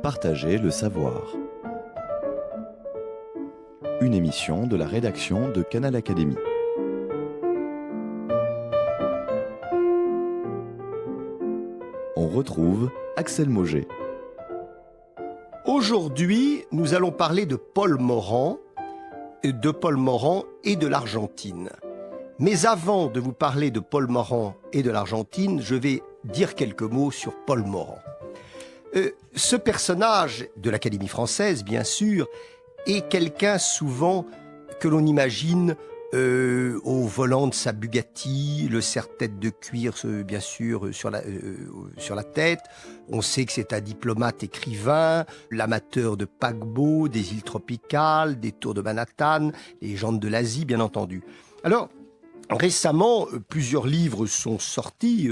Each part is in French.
Partager le savoir. Une émission de la rédaction de Canal Académie. On retrouve Axel Mauger. Aujourd'hui, nous allons parler de Paul Morand et de l'Argentine. Mais avant de vous parler de Paul Morand et de l'Argentine, je vais dire quelques mots sur Paul Morand. Ce personnage de l'Académie française, bien sûr, est quelqu'un souvent que l'on imagine au volant de sa Bugatti, le serre-tête de cuir, bien sûr, sur la tête. On sait que c'est un diplomate écrivain, l'amateur de paquebots, des îles tropicales, des tours de Manhattan, les légendes de l'Asie, bien entendu. Alors, récemment, plusieurs livres sont sortis,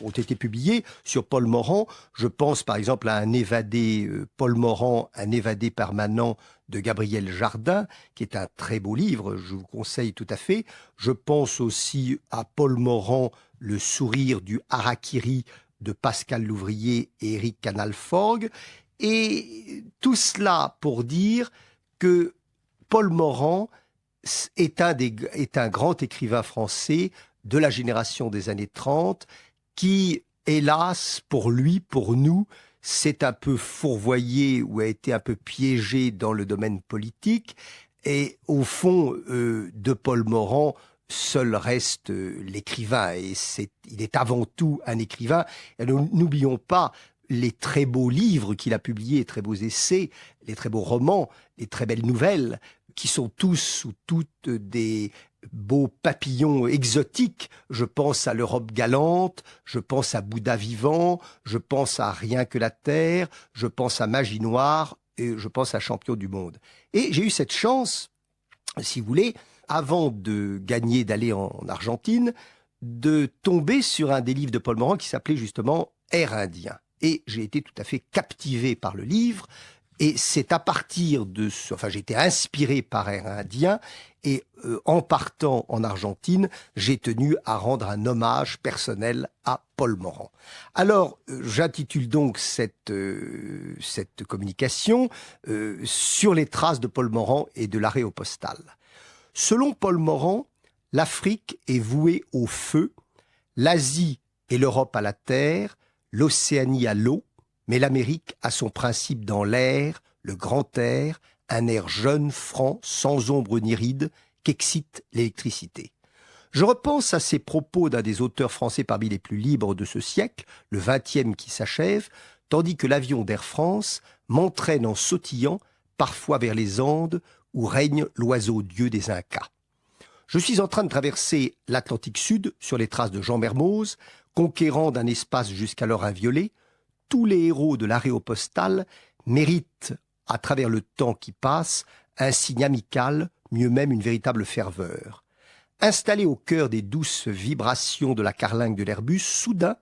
ont été publiés sur Paul Morand. Je pense par exemple à un évadé, Paul Morand, un évadé permanent de Gabriel Jardin, qui est un très beau livre, je vous conseille tout à fait. Je pense aussi à Paul Morand, Le sourire du harakiri de Pascal Louvrier et Éric Canalforgue. Et tout cela pour dire que Paul Morand est un grand écrivain français de la génération des années 30 qui, hélas, pour lui, pour nous, s'est un peu fourvoyé ou a été un peu piégé dans le domaine politique. Et au fond, de Paul Morand, seul reste l'écrivain. Et il est avant tout un écrivain. Et n'oublions pas les très beaux livres qu'il a publiés, les très beaux essais, les très beaux romans, les très belles nouvelles, qui sont tous ou toutes des beaux papillons exotiques. Je pense à l'Europe galante, je pense à Bouddha vivant, je pense à Rien que la terre, je pense à Magie noire et je pense à Champion du monde. Et j'ai eu cette chance, si vous voulez, avant d'aller en Argentine, de tomber sur un des livres de Paul Morand qui s'appelait justement Air indien. Et j'ai été tout à fait captivé par le livre. Et c'est à partir de j'ai été inspiré par Air indien et en partant en Argentine, j'ai tenu à rendre un hommage personnel à Paul Morand. Alors, j'intitule donc cette communication sur les traces de Paul Morand et de l'aréopostale. Selon Paul Morand, l'Afrique est vouée au feu, l'Asie et l'Europe à la terre, l'Océanie à l'eau, mais l'Amérique a son principe dans l'air, le grand air, un air jeune, franc, sans ombre ni ride, qu'excite l'électricité. Je repense à ces propos d'un des auteurs français parmi les plus libres de ce siècle, le 20e qui s'achève, tandis que l'avion d'Air France m'entraîne en sautillant, parfois vers les Andes, où règne l'oiseau dieu des Incas. Je suis en train de traverser l'Atlantique Sud sur les traces de Jean Mermoz, conquérant d'un espace jusqu'alors inviolé. Tous les héros de l'aréopostale méritent, à travers le temps qui passe, un signe amical, mieux même une véritable ferveur. Installé au cœur des douces vibrations de la carlingue de l'Airbus, soudain,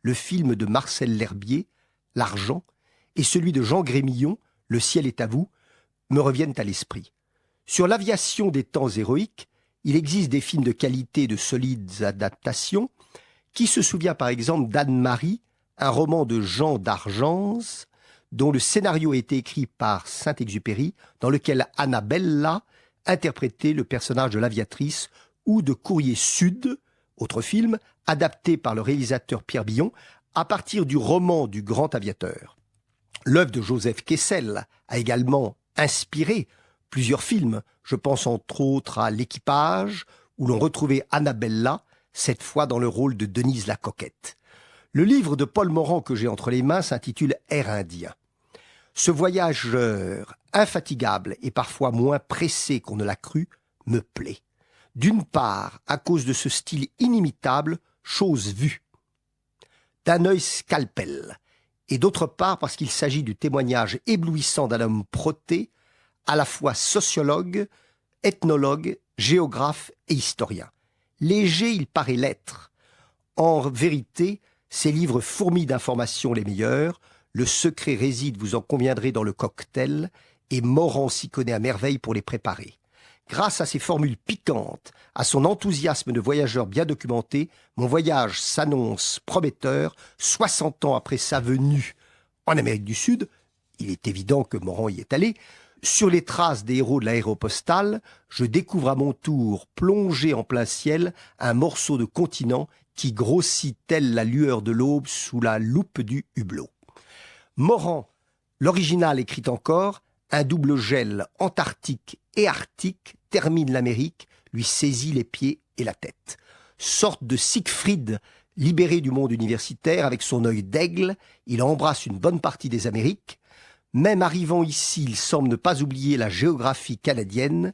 le film de Marcel L'Herbier, L'Argent, et celui de Jean Grémillon, Le ciel est à vous, me reviennent à l'esprit. Sur l'aviation des temps héroïques, il existe des films de qualité et de solides adaptations. Qui se souvient par exemple d'Anne-Marie, un roman de Jean d'Argence, dont le scénario a été écrit par Saint-Exupéry, dans lequel Annabella interprétait le personnage de l'aviatrice, ou de Courrier Sud, autre film, adapté par le réalisateur Pierre Billon, à partir du roman du grand aviateur. L'œuvre de Joseph Kessel a également inspiré plusieurs films. Je pense entre autres à L'Équipage, où l'on retrouvait Annabella, cette fois dans le rôle de Denise la Coquette. Le livre de Paul Morand que j'ai entre les mains s'intitule Air indien. Ce voyageur infatigable et parfois moins pressé qu'on ne l'a cru me plaît. D'une part, à cause de ce style inimitable, chose vue, d'un œil scalpel, et d'autre part parce qu'il s'agit du témoignage éblouissant d'un homme proté, à la fois sociologue, ethnologue, géographe et historien. Léger, il paraît l'être. En vérité, ces livres fourmillent d'informations les meilleures. Le secret réside, vous en conviendrez, dans le cocktail, et Morand s'y connaît à merveille pour les préparer. Grâce à ses formules piquantes, à son enthousiasme de voyageur bien documenté, mon voyage s'annonce prometteur 60 ans après sa venue En Amérique du Sud, il est évident que Morand y est allé. Sur les traces des héros de l'aéropostale, je découvre à mon tour, plongé en plein ciel, un morceau de continent qui grossit telle la lueur de l'aube sous la loupe du hublot. Morand, l'original écrit encore, un double gel antarctique et arctique termine l'Amérique, lui saisit les pieds et la tête. Sorte de Siegfried libéré du monde universitaire avec son œil d'aigle, il embrasse une bonne partie des Amériques. Même arrivant ici, il semble ne pas oublier la géographie canadienne.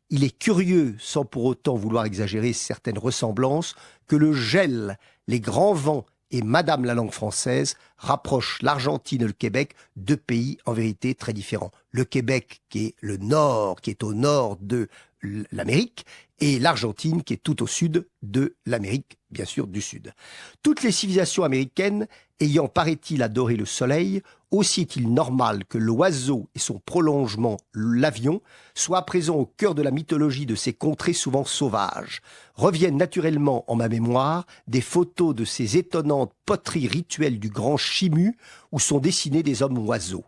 Il est curieux, sans pour autant vouloir exagérer certaines ressemblances, que le gel, les grands vents et Madame la langue française rapprochent l'Argentine et le Québec, deux pays en vérité très différents. Le Québec qui est le nord, qui est au nord de l'Amérique, et l'Argentine qui est tout au sud de l'Amérique, bien sûr, du Sud. Toutes les civilisations américaines ayant, paraît-il, adoré le soleil, aussi est-il normal que l'oiseau et son prolongement, l'avion, soient présents au cœur de la mythologie de ces contrées souvent sauvages. Reviennent naturellement en ma mémoire des photos de ces étonnantes poteries rituelles du grand Chimu où sont dessinés des hommes oiseaux.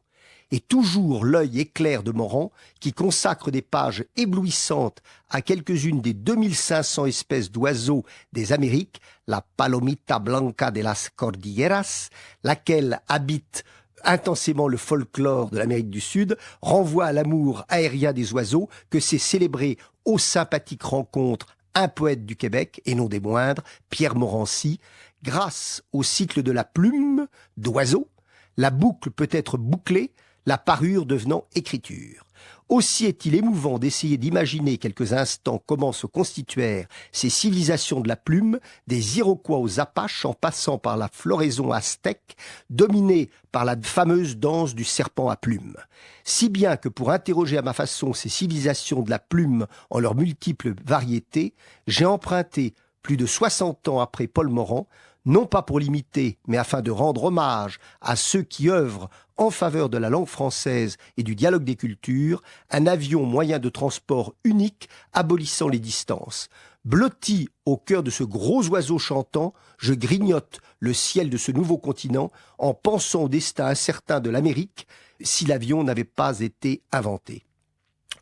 Et toujours l'œil éclair de Morand, qui consacre des pages éblouissantes à quelques-unes des 2500 espèces d'oiseaux des Amériques, la Palomita blanca de las Cordilleras, laquelle habite intensément le folklore de l'Amérique du Sud, renvoie à l'amour aérien des oiseaux que s'est célébré aux sympathiques rencontres un poète du Québec, et non des moindres, Pierre Morancy, grâce au cycle de la plume d'oiseau, la boucle peut être bouclée, la parure devenant écriture. Aussi est-il émouvant d'essayer d'imaginer quelques instants comment se constituèrent ces civilisations de la plume, des Iroquois aux Apaches en passant par la floraison aztèque, dominée par la fameuse danse du serpent à plumes. Si bien que pour interroger à ma façon ces civilisations de la plume en leurs multiples variétés, j'ai emprunté, plus de 60 ans après Paul Morand, non pas pour l'imiter, mais afin de rendre hommage à ceux qui œuvrent en faveur de la langue française et du dialogue des cultures, un avion moyen de transport unique abolissant les distances. Blotti au cœur de ce gros oiseau chantant, je grignote le ciel de ce nouveau continent en pensant au destin incertain de l'Amérique si l'avion n'avait pas été inventé.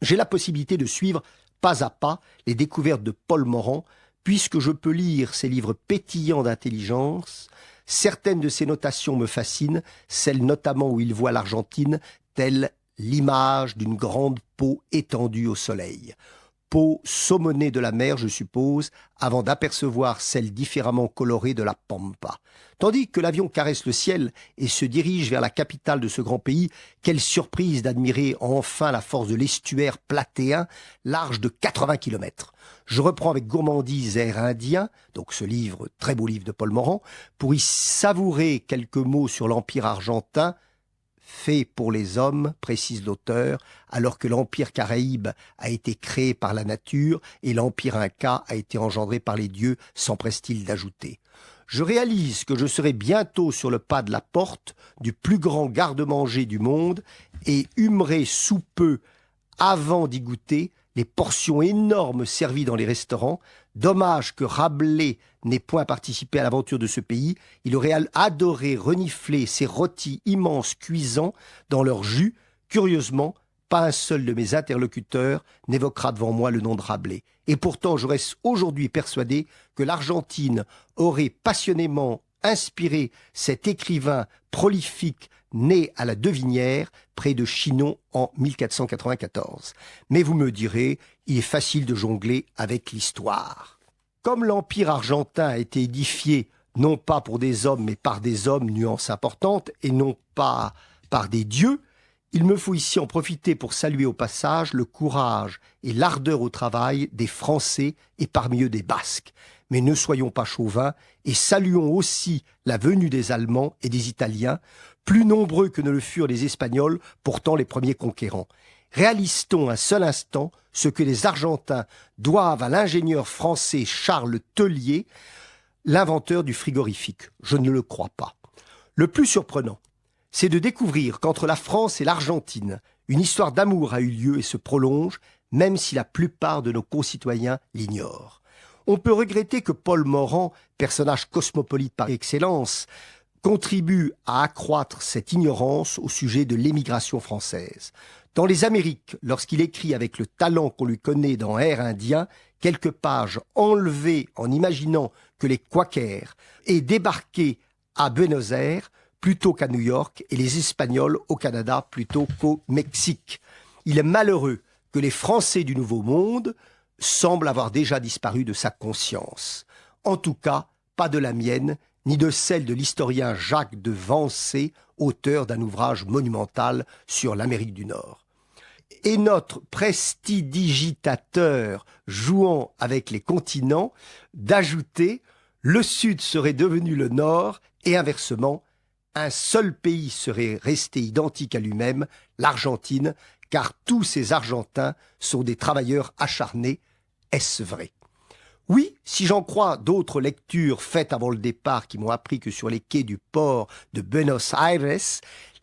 J'ai la possibilité de suivre pas à pas les découvertes de Paul Morand, puisque je peux lire ces livres pétillants d'intelligence. Certaines de ces notations me fascinent, celles notamment où il voit l'Argentine telle l'image d'une grande peau étendue au soleil. Peau saumonée de la mer, je suppose, avant d'apercevoir celle différemment colorée de la pampa. Tandis que l'avion caresse le ciel et se dirige vers la capitale de ce grand pays, quelle surprise d'admirer enfin la force de l'estuaire platéen, large de 80 kilomètres. Je reprends avec gourmandise Air Indien, donc ce livre, très beau livre de Paul Morand, pour y savourer quelques mots sur l'Empire argentin, fait pour les hommes, précise l'auteur, alors que l'Empire caraïbe a été créé par la nature et l'Empire inca a été engendré par les dieux, s'empresse-t-il d'ajouter. Je réalise que je serai bientôt sur le pas de la porte du plus grand garde-manger du monde et humerai sous peu, avant d'y goûter, les portions énormes servies dans les restaurants. Dommage que Rabelais n'ait point participé à l'aventure de ce pays. Il aurait adoré renifler ces rôtis immenses cuisants dans leur jus. Curieusement, pas un seul de mes interlocuteurs n'évoquera devant moi le nom de Rabelais. Et pourtant, je reste aujourd'hui persuadé que l'Argentine aurait passionnément inspiré cet écrivain prolifique né à la Devinière, près de Chinon en 1494. Mais vous me direz, il est facile de jongler avec l'histoire. Comme l'Empire argentin a été édifié non pas pour des hommes, mais par des hommes, nuance importante, et non pas par des dieux, il me faut ici en profiter pour saluer au passage le courage et l'ardeur au travail des Français et parmi eux des Basques. Mais ne soyons pas chauvins et saluons aussi la venue des Allemands et des Italiens, plus nombreux que ne le furent les Espagnols, pourtant les premiers conquérants. Réalise-t-on un seul instant ce que les Argentins doivent à l'ingénieur français Charles Tellier, l'inventeur du frigorifique? Je ne le crois pas. Le plus surprenant, c'est de découvrir qu'entre la France et l'Argentine, une histoire d'amour a eu lieu et se prolonge, même si la plupart de nos concitoyens l'ignorent. On peut regretter que Paul Morand, personnage cosmopolite par excellence, contribue à accroître cette ignorance au sujet de l'émigration française. Dans les Amériques, lorsqu'il écrit avec le talent qu'on lui connaît dans Air Indien, quelques pages enlevées en imaginant que les Quakers aient débarqué à Buenos Aires plutôt qu'à New York et les Espagnols au Canada plutôt qu'au Mexique. Il est malheureux que les Français du Nouveau Monde semblent avoir déjà disparu de sa conscience. En tout cas, pas de la mienne, ni de celle de l'historien Jacques de Vancé, auteur d'un ouvrage monumental sur l'Amérique du Nord. Et notre prestidigitateur jouant avec les continents d'ajouter « le Sud serait devenu le Nord » et inversement, un seul pays serait resté identique à lui-même, l'Argentine, car tous ces Argentins sont des travailleurs acharnés. Est-ce vrai ? Oui, si j'en crois d'autres lectures faites avant le départ qui m'ont appris que sur les quais du port de Buenos Aires,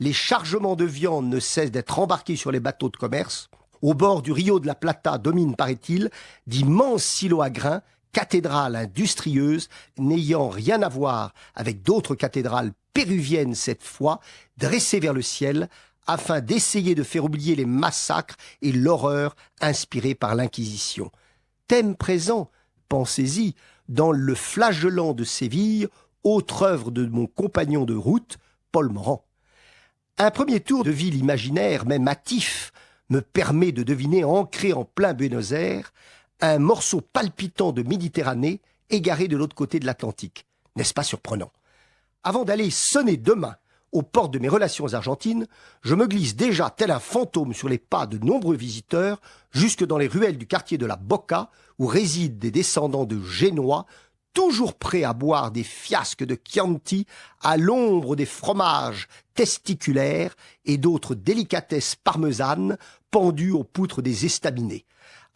les chargements de viande ne cessent d'être embarqués sur les bateaux de commerce. Au bord du Rio de la Plata dominent, paraît-il, d'immenses silos à grains, cathédrales industrieuses n'ayant rien à voir avec d'autres cathédrales péruviennes cette fois, dressées vers le ciel, afin d'essayer de faire oublier les massacres et l'horreur inspirée par l'Inquisition. Thème présent, pensez-y, dans Le Flagellant de Séville, autre œuvre de mon compagnon de route, Paul Morand. Un premier tour de ville imaginaire, même hâtif, me permet de deviner ancré en plein Buenos Aires un morceau palpitant de Méditerranée égaré de l'autre côté de l'Atlantique. N'est-ce pas surprenant ? Avant d'aller sonner demain aux portes de mes relations argentines, je me glisse déjà tel un fantôme sur les pas de nombreux visiteurs jusque dans les ruelles du quartier de la Boca où résident des descendants de Génois toujours prêts à boire des fiasques de Chianti à l'ombre des fromages testiculaires et d'autres délicatesses parmesanes pendues aux poutres des estaminets.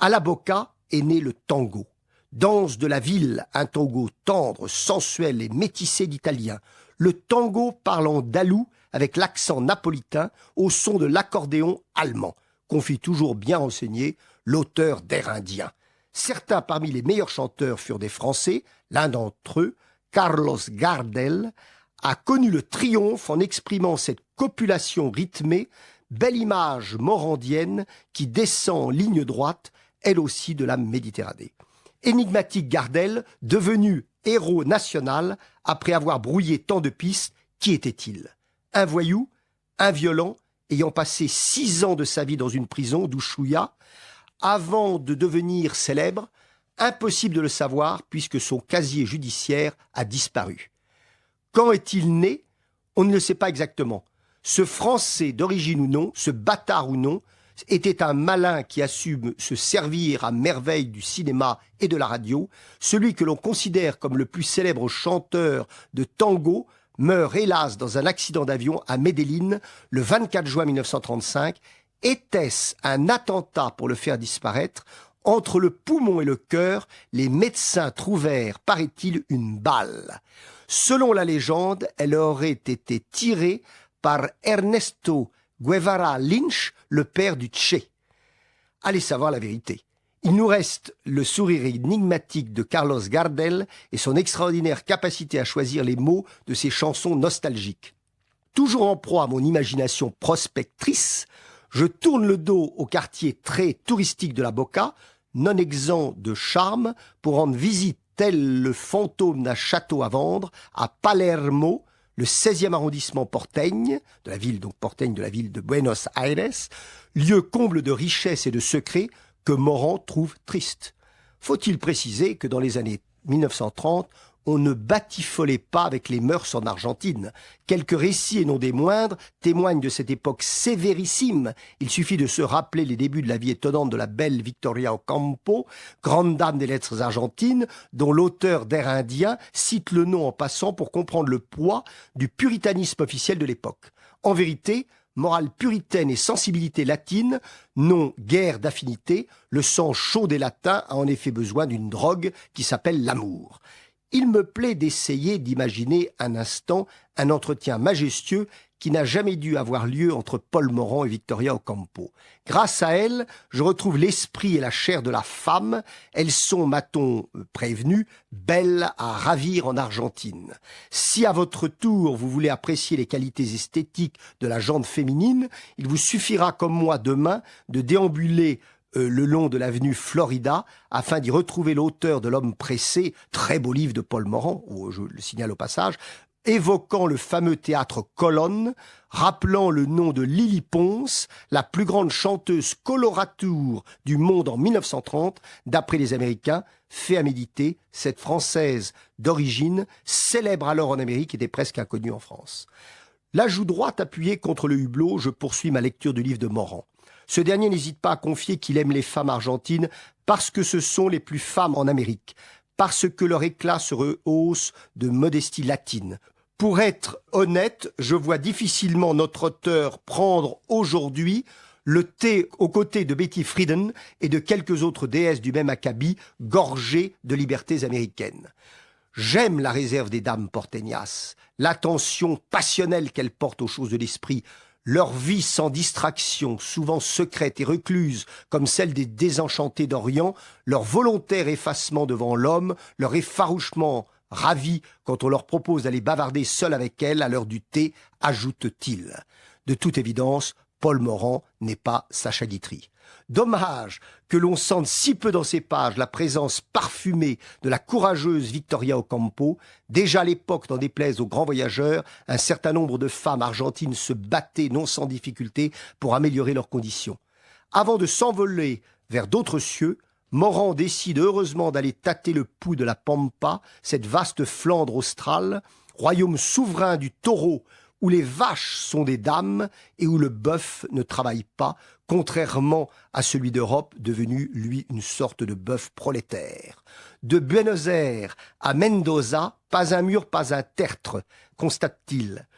À la Boca est né le tango. Danse de la ville, un tango tendre, sensuel et métissé d'Italiens. Le tango parle andalou avec l'accent napolitain au son de l'accordéon allemand, confie toujours bien renseigné l'auteur d'Air Indien. Certains parmi les meilleurs chanteurs furent des Français. L'un d'entre eux, Carlos Gardel, a connu le triomphe en exprimant cette copulation rythmée, belle image morandienne qui descend en ligne droite, elle aussi de la Méditerranée. Énigmatique Gardel, devenu héros national après avoir brouillé tant de pistes, qui était-il ? Un voyou, un violent, ayant passé 6 ans de sa vie dans une prison d'Ushuaia, avant de devenir célèbre, impossible de le savoir puisque son casier judiciaire a disparu. Quand est-il né ? On ne le sait pas exactement. Ce Français d'origine ou non, ce bâtard ou non, était un malin qui a su se servir à merveille du cinéma et de la radio. Celui que l'on considère comme le plus célèbre chanteur de tango meurt hélas dans un accident d'avion à Medellín le 24 juin 1935. Était-ce un attentat pour le faire disparaître ? Entre le poumon et le cœur, les médecins trouvèrent, paraît-il, une balle. Selon la légende, elle aurait été tirée par Ernesto Guevara Lynch, le père du Che. Allez savoir la vérité. Il nous reste le sourire énigmatique de Carlos Gardel et son extraordinaire capacité à choisir les mots de ses chansons nostalgiques. Toujours en proie à mon imagination prospectrice, je tourne le dos au quartier très touristique de la Boca, non exempt de charme, pour rendre visite tel le fantôme d'un château à vendre à Palermo, le 16e arrondissement portegne, de la ville de Buenos Aires, lieu comble de richesse et de secrets que Morand trouve triste. Faut-il préciser que dans les années 1930, on ne batifolait pas avec les mœurs en Argentine. Quelques récits, et non des moindres, témoignent de cette époque sévérissime. Il suffit de se rappeler les débuts de la vie étonnante de la belle Victoria Ocampo, grande dame des lettres argentines, dont l'auteur d'Air Indien cite le nom en passant pour comprendre le poids du puritanisme officiel de l'époque. En vérité, morale puritaine et sensibilité latine n'ont guère d'affinité. Le sang chaud des latins a en effet besoin d'une drogue qui s'appelle l'amour. Il me plaît d'essayer d'imaginer un instant un entretien majestueux qui n'a jamais dû avoir lieu entre Paul Morand et Victoria Ocampo. Grâce à elles, je retrouve l'esprit et la chair de la femme. Elles sont, m'a-t-on prévenu, belles à ravir en Argentine. Si à votre tour vous voulez apprécier les qualités esthétiques de la gente féminine, il vous suffira comme moi demain de déambuler le long de l'avenue Florida afin d'y retrouver l'auteur de L'Homme pressé, très beau livre de Paul Morand, je le signale au passage, évoquant le fameux théâtre Colonne, rappelant le nom de Lily Pons, la plus grande chanteuse coloratour du monde en 1930, d'après les Américains, fait à méditer, cette Française d'origine, célèbre alors en Amérique, était presque inconnue en France. La joue droite appuyée contre le hublot, je poursuis ma lecture du livre de Morand. Ce dernier n'hésite pas à confier qu'il aime les femmes argentines parce que ce sont les plus femmes en Amérique, parce que leur éclat se rehausse de modestie latine. Pour être honnête, je vois difficilement notre auteur prendre aujourd'hui le thé aux côtés de Betty Friedan et de quelques autres déesses du même acabit, gorgées de libertés américaines. J'aime la réserve des dames porteñas, l'attention passionnelle qu'elles portent aux choses de l'esprit, leur vie sans distraction, souvent secrète et recluse, comme celle des désenchantés d'Orient, leur volontaire effacement devant l'homme, leur effarouchement ravi quand on leur propose d'aller bavarder seul avec elles à l'heure du thé, ajoute-t-il. De toute évidence, Paul Morand n'est pas Sacha Guitry. Dommage que l'on sente si peu dans ces pages la présence parfumée de la courageuse Victoria Ocampo. Déjà à l'époque, n'en déplaise aux grands voyageurs, un certain nombre de femmes argentines se battaient non sans difficulté pour améliorer leurs conditions. Avant de s'envoler vers d'autres cieux, Morand décide heureusement d'aller tâter le pouls de la Pampa, cette vaste Flandre australe, royaume souverain du taureau, où les vaches sont des dames et où le bœuf ne travaille pas, contrairement à celui d'Europe, devenu, lui, une sorte de bœuf prolétaire. De Buenos Aires à Mendoza, pas un mur, pas un tertre, constate-t-il.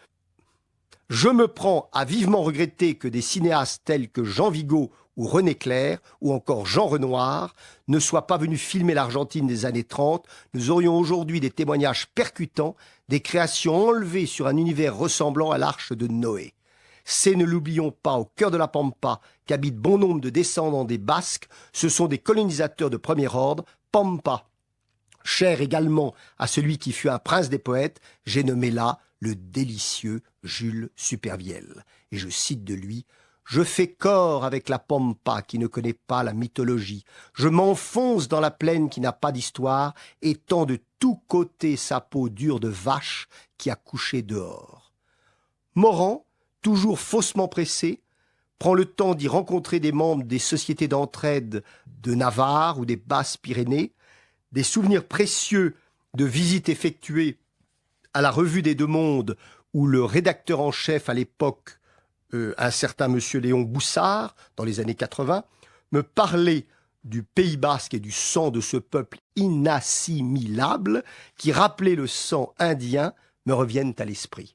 Je me prends à vivement regretter que des cinéastes tels que Jean Vigo ou René Clair, ou encore Jean Renoir, ne soient pas venus filmer l'Argentine des années 30, nous aurions aujourd'hui des témoignages percutants, des créations enlevées sur un univers ressemblant à l'arche de Noé. C'est, ne l'oublions pas, au cœur de la Pampa, qu'habitent bon nombre de descendants des Basques, ce sont des colonisateurs de premier ordre, Pampa. Cher également à celui qui fut un prince des poètes, j'ai nommé là le délicieux Jules Supervielle. Et je cite de lui: « Je fais corps avec la Pampa qui ne connaît pas la mythologie. Je m'enfonce dans la plaine qui n'a pas d'histoire et tend de tous côtés sa peau dure de vache qui a couché dehors. » Morand, toujours faussement pressé, prend le temps d'y rencontrer des membres des sociétés d'entraide de Navarre ou des Basses-Pyrénées, des souvenirs précieux de visites effectuées à la Revue des Deux Mondes où le rédacteur en chef à l'époque, un certain monsieur Léon Boussard, dans les années 80, me parlait du Pays basque et du sang de ce peuple inassimilable qui rappelait le sang indien, me reviennent à l'esprit.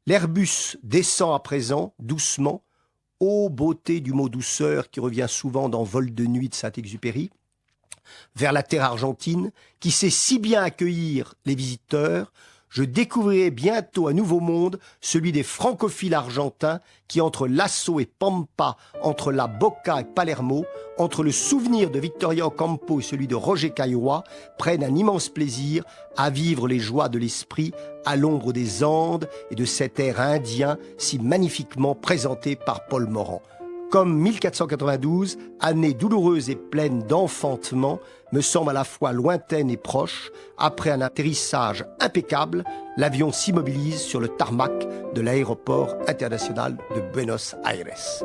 L'Airbus descend à présent, doucement, ô beauté du mot douceur qui revient souvent dans Vol de nuit de Saint-Exupéry, vers la terre argentine, qui sait si bien accueillir les visiteurs. Je découvrirai bientôt un nouveau monde, celui des francophiles argentins qui, entre Lasso et Pampa, entre la Boca et Palermo, entre le souvenir de Victoria Ocampo et celui de Roger Caillois, prennent un immense plaisir à vivre les joies de l'esprit à l'ombre des Andes et de cet air indien si magnifiquement présenté par Paul Morand. Comme 1492, année douloureuse et pleine d'enfantement, me semble à la fois lointaine et proche. Après un atterrissage impeccable, l'avion s'immobilise sur le tarmac de l'aéroport international de Buenos Aires.